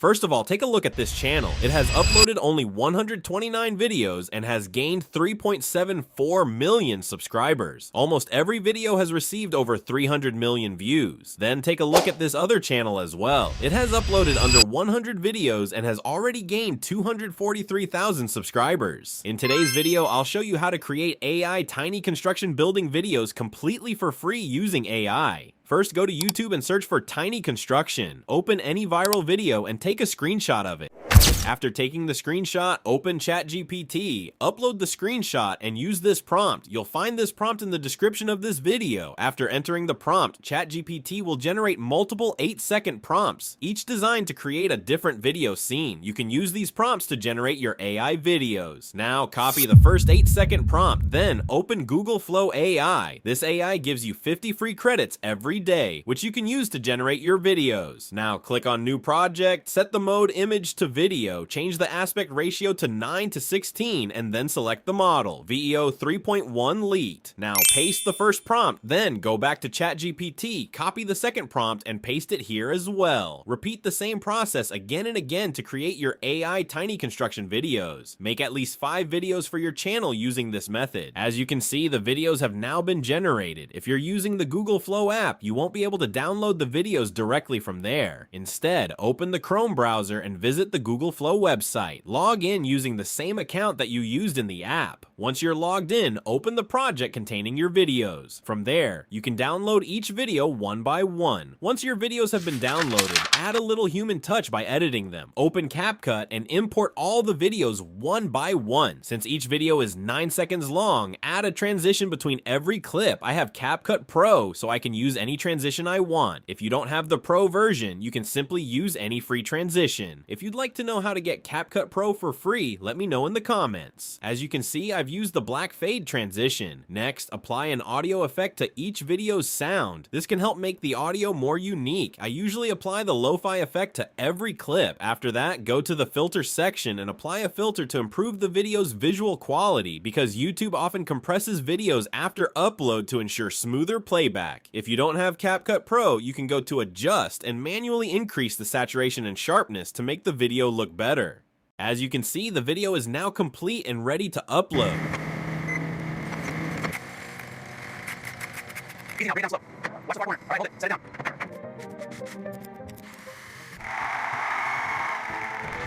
First of all, take a look at this channel. It has uploaded only 129 videos and has gained 3.74 million subscribers. Almost every video has received over 300 million views. Then take a look at this other channel as well. It has uploaded under 100 videos and has already gained 243,000 subscribers. In today's video, I'll show you how to create AI tiny construction building videos completely for free using AI. First, go to YouTube and search for Tiny Construction. Open any viral video and take a screenshot of it. After taking the screenshot, open ChatGPT, upload the screenshot, and use this prompt. You'll find this prompt in the description of this video. After entering the prompt, ChatGPT will generate multiple 8-second prompts, each designed to create a different video scene. You can use these prompts to generate your AI videos. Now, copy the first 8-second prompt, then open Google Flow AI. This AI gives you 50 free credits every day, which you can use to generate your videos. Now, click on New Project, set the mode image to video, change the aspect ratio to 9:16, and then select the model, VEO 3.1 Lite. Now paste the first prompt, then go back to ChatGPT, copy the second prompt, and paste it here as well. Repeat the same process again and again to create your AI tiny construction videos. Make at least 5 videos for your channel using this method. As you can see, the videos have now been generated. If you're using the Google Flow app, you won't be able to download the videos directly from there. Instead, open the Chrome browser and visit the Google Flow website. Log in using the same account that you used in the app. Once you're logged in, open the project containing your videos. From there, you can download each video one by one. Once your videos have been downloaded, add a little human touch by editing them. Open CapCut and import all the videos one by one. Since each video is 9 seconds long, add a transition between every clip. I have CapCut Pro, so I can use any transition I want. If you don't have the Pro version, you can simply use any free transition. If you'd like to know how to get CapCut Pro for free, let me know in the comments. As you can see, I've used the black fade transition. Next, apply an audio effect to each video's sound. This can help make the audio more unique. I usually apply the lo-fi effect to every clip. After that, go to the filter section and apply a filter to improve the video's visual quality, because YouTube often compresses videos after upload to ensure smoother playback. If you don't have CapCut Pro, you can go to Adjust and manually increase the saturation and sharpness to make the video look better. As you can see, the video is now complete and ready to upload. Easy now, bring it down slow. Watch the far corner. Alright, hold it. Set it down.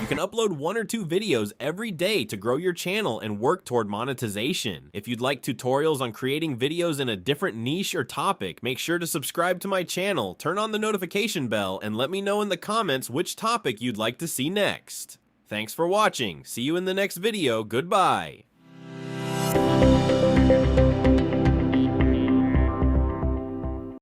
You can upload 1 or 2 videos every day to grow your channel and work toward monetization. If you'd like tutorials on creating videos in a different niche or topic, make sure to subscribe to my channel, turn on the notification bell, and let me know in the comments which topic you'd like to see next. Thanks for watching. See you in the next video. Goodbye.